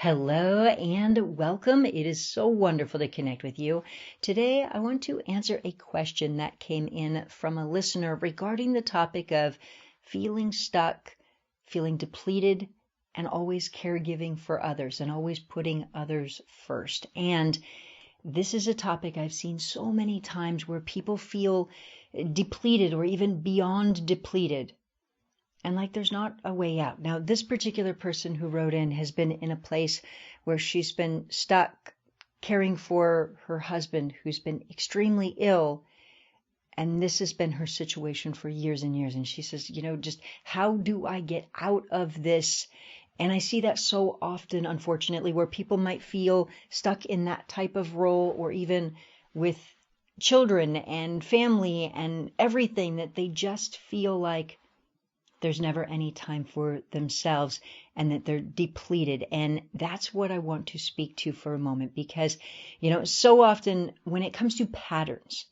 Hello and welcome. It is so wonderful to connect with you. Today, I want to answer a question that came in from a listener regarding the topic of feeling stuck, feeling depleted, and always caregiving for others and always putting others first. And this is a topic I've seen so many times where people feel depleted or even beyond depleted and like there's not a way out. Now, this particular person who wrote in has been in a place where she's been stuck caring for her husband who's been extremely ill. And this has been her situation for years and years. And she says, just how do I get out of this? And I see that so often, unfortunately, where people might feel stuck in that type of role, or even with children and family and everything, that they just feel like there's never any time for themselves and that they're depleted. And that's what I want to speak to for a moment, because, so often when it comes to patterns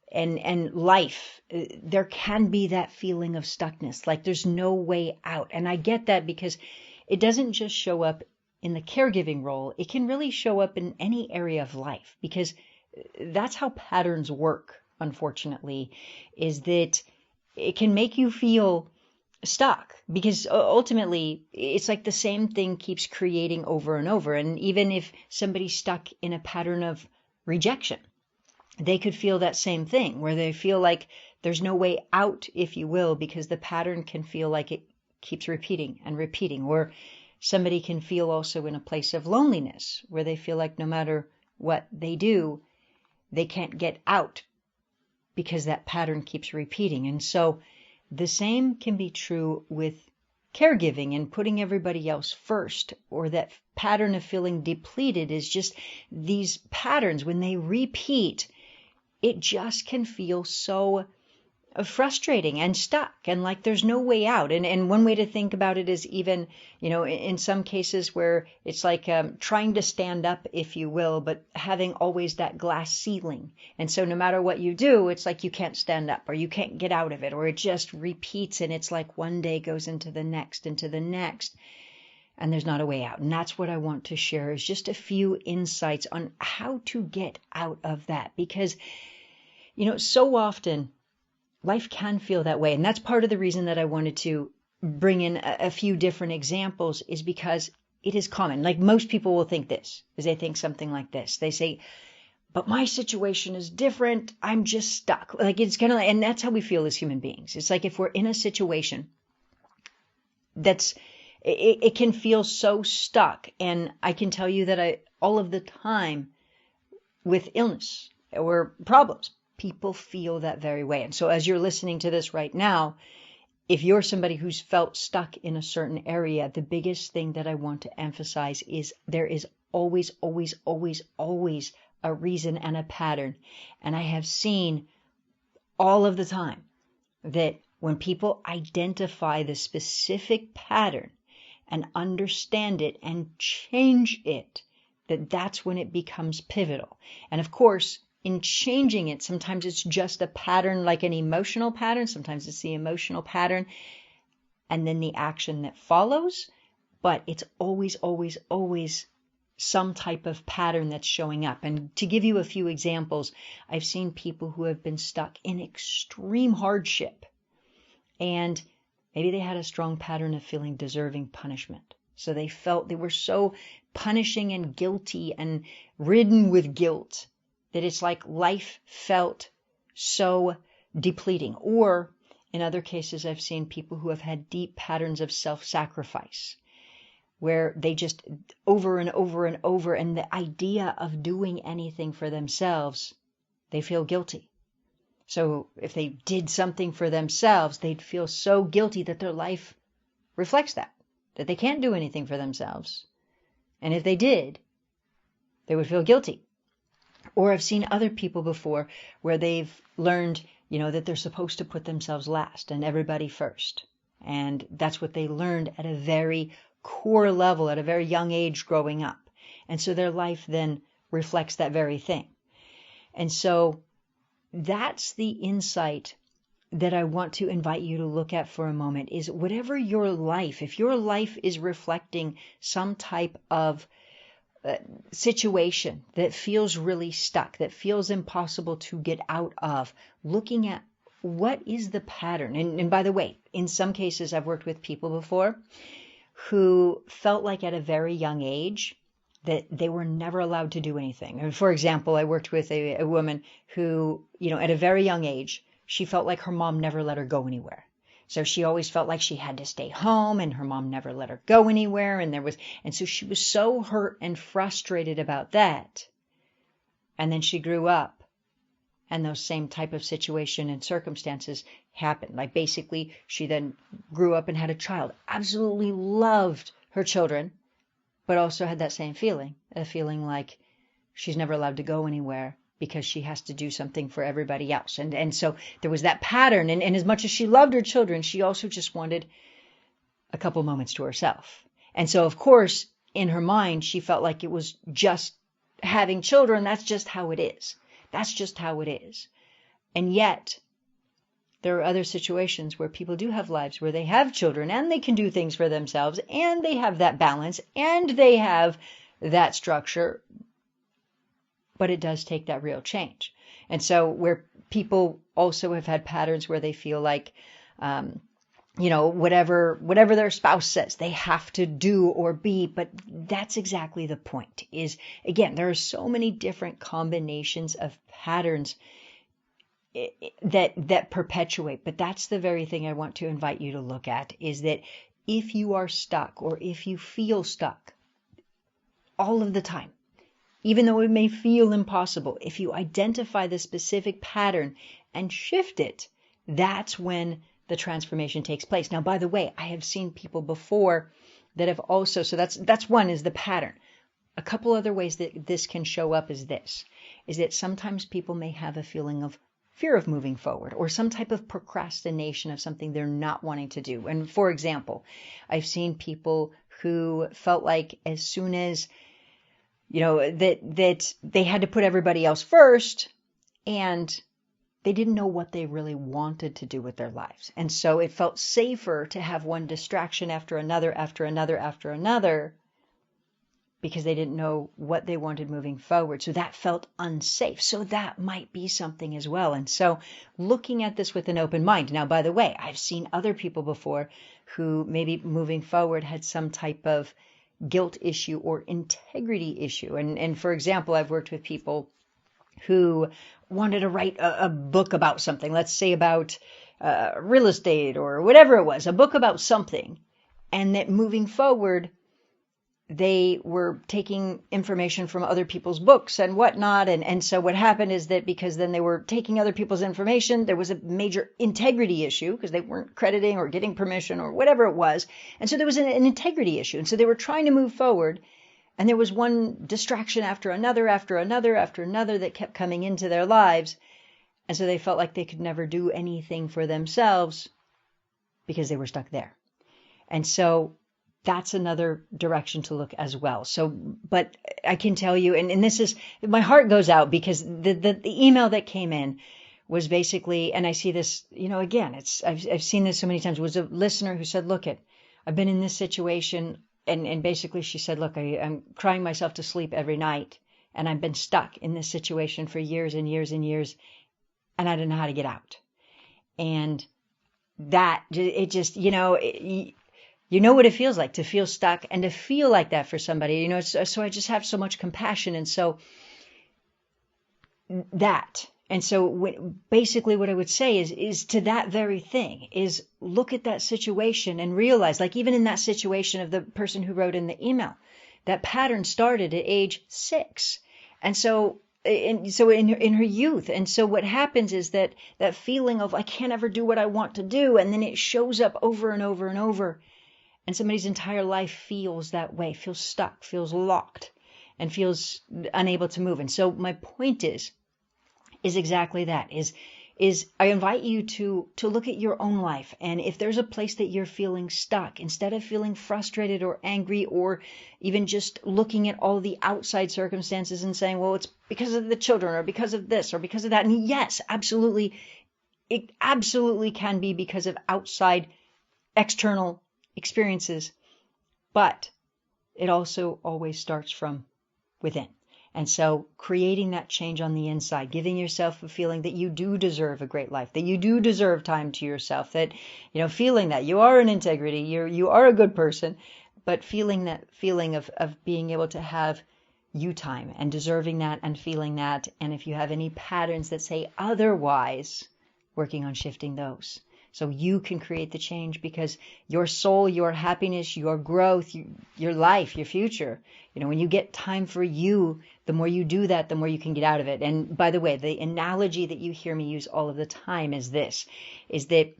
and life, there can be that feeling of stuckness, like there's no way out. And I get that, because it doesn't just show up in the caregiving role. It can really show up in any area of life, because that's how patterns work, unfortunately, is that it can make you feel stuck, because ultimately it's like the same thing keeps creating over and over. And even if somebody's stuck in a pattern of rejection, they could feel that same thing, where they feel like there's no way out, if you will, because the pattern can feel like it keeps repeating and repeating. Or somebody can feel also in a place of loneliness, where they feel like no matter what they do, they can't get out because that pattern keeps repeating. And so the same can be true with caregiving and putting everybody else first, or that pattern of feeling depleted is just these patterns. When they repeat, it just can feel so frustrating and stuck and like there's no way out. And one way to think about it is even, in some cases where it's like trying to stand up, if you will, but having always that glass ceiling. And so no matter what you do, it's like you can't stand up, or you can't get out of it, or it just repeats. And it's like one day goes into the next, and there's not a way out. And that's what I want to share, is just a few insights on how to get out of that. Because, so often life can feel that way. And that's part of the reason that I wanted to bring in a few different examples, is because it is common. Like most people will think this, is they think something like this. They say, but my situation is different. I'm just stuck. Like it's kind of, and that's how we feel as human beings. It's like if we're in a situation it can feel so stuck. And I can tell you that all of the time with illness or problems, people feel that very way. And so as you're listening to this right now, if you're somebody who's felt stuck in a certain area, the biggest thing that I want to emphasize is there is always, always, always, always a reason and a pattern. And I have seen all of the time that when people identify the specific pattern and understand it and change it, that's when it becomes pivotal. And of course, in changing it, sometimes it's just a pattern, like an emotional pattern. Sometimes it's the emotional pattern and then the action that follows. But it's always, always, always some type of pattern that's showing up. And to give you a few examples, I've seen people who have been stuck in extreme hardship, and maybe they had a strong pattern of feeling deserving punishment. So they felt they were so punishing and guilty and ridden with guilt that it's like life felt so depleting. Or in other cases, I've seen people who have had deep patterns of self-sacrifice, where they just over and over and over, and the idea of doing anything for themselves, they feel guilty. So if they did something for themselves, they'd feel so guilty that their life reflects that they can't do anything for themselves. And if they did, they would feel guilty. Or I've seen other people before where they've learned, that they're supposed to put themselves last and everybody first. And that's what they learned at a very core level, at a very young age growing up. And so their life then reflects that very thing. And so that's the insight that I want to invite you to look at for a moment is whatever your life, if your life is reflecting some type of situation that feels really stuck, that feels impossible to get out of, looking at what is the pattern. And by the way, in some cases, I've worked with people before who felt like at a very young age that they were never allowed to do anything. And for example, I worked with a woman who, at a very young age, she felt like her mom never let her go anywhere. So she always felt like she had to stay home and her mom never let her go anywhere. And so she was so hurt and frustrated about that. And then she grew up and those same type of situation and circumstances happened. Like basically she then grew up and had a child, absolutely loved her children, but also had that same feeling, a feeling like she's never allowed to go anywhere because she has to do something for everybody else. And so there was that pattern. And as much as she loved her children, she also just wanted a couple moments to herself. And so, of course, in her mind, she felt like it was just having children. That's just how it is. That's just how it is. And yet, there are other situations where people do have lives where they have children and they can do things for themselves and they have that balance and they have that structure. But it does take that real change. And so where people also have had patterns where they feel like, whatever their spouse says, they have to do or be. But that's exactly the point is, again, there are so many different combinations of patterns that perpetuate. But that's the very thing I want to invite you to look at is that if you are stuck or if you feel stuck all of the time, even though it may feel impossible, if you identify the specific pattern and shift it, that's when the transformation takes place. Now, by the way, I have seen people before that have also, so that's one is the pattern. A couple other ways that this can show up is that sometimes people may have a feeling of fear of moving forward or some type of procrastination of something they're not wanting to do. And for example, I've seen people who felt like as soon as that they had to put everybody else first and they didn't know what they really wanted to do with their lives. And so it felt safer to have one distraction after another, because they didn't know what they wanted moving forward. So that felt unsafe. So that might be something as well. And so looking at this with an open mind. Now, by the way, I've seen other people before who maybe moving forward had some type of guilt issue or integrity issue. And for example, I've worked with people who wanted to write a book about something, let's say about real estate or whatever it was, a book about something. And that moving forward, they were taking information from other people's books and whatnot. And so what happened is that because then they were taking other people's information, there was a major integrity issue because they weren't crediting or getting permission or whatever it was. And so there was an integrity issue. And so they were trying to move forward. And there was one distraction after another that kept coming into their lives. And so they felt like they could never do anything for themselves because they were stuck there. And so that's another direction to look as well. So, but I can tell you, and this is, my heart goes out because the email that came in was basically, and I see this, again, I've seen this so many times, was a listener who said, look, I've been in this situation. And basically she said, look, I'm crying myself to sleep every night and I've been stuck in this situation for years and years and years and I don't know how to get out. And that, it just, you know what it feels like to feel stuck and to feel like that for somebody, so I just have so much compassion. And so that, and so basically what I would say is to that very thing is look at that situation and realize, like even in that situation of the person who wrote in the email, that pattern started at age 6. And so in her youth. And so what happens is that feeling of I can't ever do what I want to do. And then it shows up over and over and over. And somebody's entire life feels that way, feels stuck, feels locked, and feels unable to move. And so my point is exactly that, is I invite you to look at your own life. And if there's a place that you're feeling stuck, instead of feeling frustrated or angry or even just looking at all the outside circumstances and saying, well, it's because of the children or because of this or because of that. And yes, absolutely, it absolutely can be because of outside external experiences, but it also always starts from within. And so creating that change on the inside, giving yourself a feeling that you do deserve a great life, that you do deserve time to yourself, that, feeling that you are in integrity, you are a good person, but feeling that feeling of being able to have you time and deserving that and feeling that. And if you have any patterns that say otherwise, working on shifting those. So you can create the change, because your soul, your happiness, your growth, your life, your future, when you get time for you, the more you do that, the more you can get out of it. And by the way, the analogy that you hear me use all of the time is this, is that,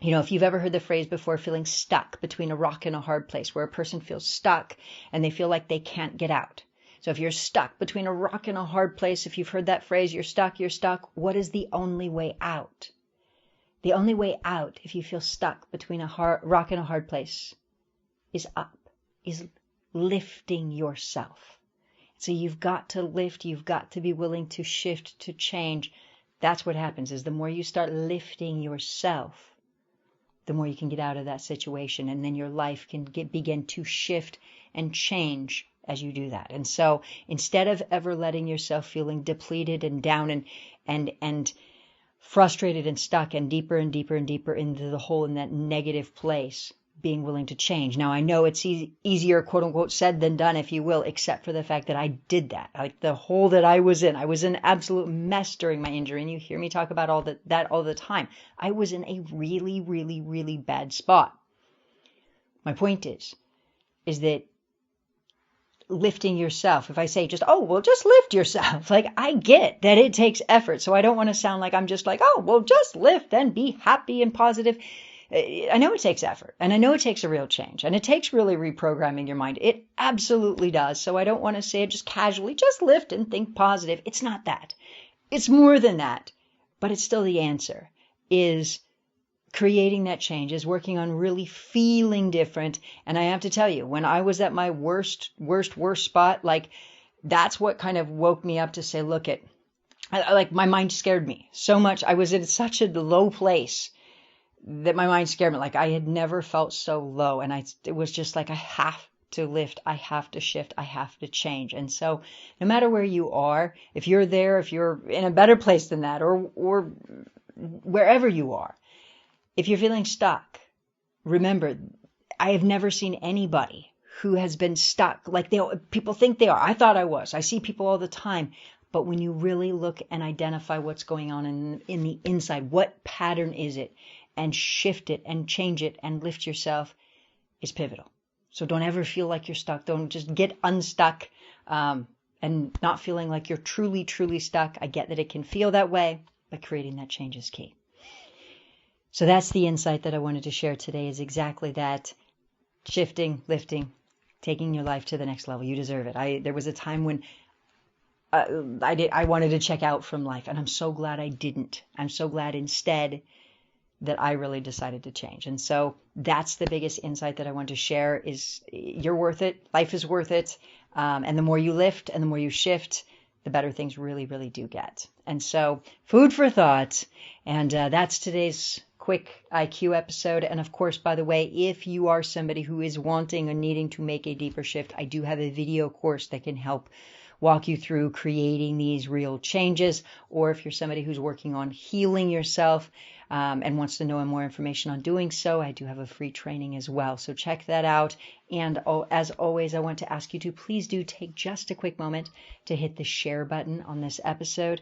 if you've ever heard the phrase before, feeling stuck between a rock and a hard place, where a person feels stuck and they feel like they can't get out. So if you're stuck between a rock and a hard place, if you've heard that phrase, you're stuck, what is the only way out? The only way out, if you feel stuck between a rock and a hard place, is up, is lifting yourself. So you've got to lift, you've got to be willing to shift, to change. That's what happens, is the more you start lifting yourself, the more you can get out of that situation, and then your life can begin to shift and change as you do that. And so instead of ever letting yourself feeling depleted and down and frustrated and stuck and deeper into the hole in that negative place, being willing to change. Now, I know it's easier, quote unquote, said than done, if you will, except for the fact that I did that. Like the hole that I was in absolute mess during my injury. And you hear me talk about that all the time. I was in a really, really, really bad spot. My point is that lifting yourself, if I say just lift yourself, like I get that it takes effort. So I don't want to sound like I'm just like, just lift and be happy and positive. I know it takes effort, and I know it takes a real change, and it takes really reprogramming your mind. It absolutely does. So I don't want to say it just casually, just lift and think positive. It's not that. It's more than that, but it's still the answer, is creating that change, is working on really feeling different. And I have to tell you, when I was at my worst spot, like that's what kind of woke me up to say, like my mind scared me so much. I was in such a low place that my mind scared me. Like I had never felt so low. And it was just like, I have to lift, I have to shift, I have to change. And so no matter where you are, if you're there, if you're in a better place than that, or wherever you are, if you're feeling stuck, remember, I have never seen anybody who has been stuck like people think they are. I thought I was. I see people all the time. But when you really look and identify what's going on in the inside, what pattern is it, and shift it and change it and lift yourself, is pivotal. So don't ever feel like you're stuck. Don't just get unstuck and not feeling like you're truly, truly stuck. I get that it can feel that way, but creating that change is key. So that's the insight that I wanted to share today, is exactly that: shifting, lifting, taking your life to the next level. You deserve it. There was a time when I wanted to check out from life, and I'm so glad I didn't. I'm so glad instead that I really decided to change. And so that's the biggest insight that I want to share, is you're worth it. Life is worth it. And the more you lift and the more you shift, the better things really, really do get. And so food for thought. And that's today's quick IQ episode. And of course, by the way, if you are somebody who is wanting and needing to make a deeper shift, I do have a video course that can help walk you through creating these real changes. Or if you're somebody who's working on healing yourself and wants to know more information on doing so, I do have a free training as well. So check that out. And as always, I want to ask you to please do take just a quick moment to hit the share button on this episode.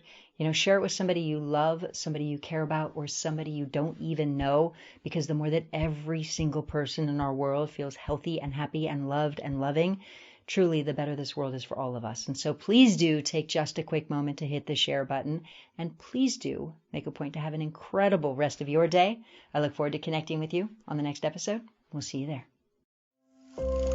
Share it with somebody you love, somebody you care about, or somebody you don't even know, because the more that every single person in our world feels healthy and happy and loved and loving, truly the better this world is for all of us. And so please do take just a quick moment to hit the share button, and please do make a point to have an incredible rest of your day. I look forward to connecting with you on the next episode. We'll see you there.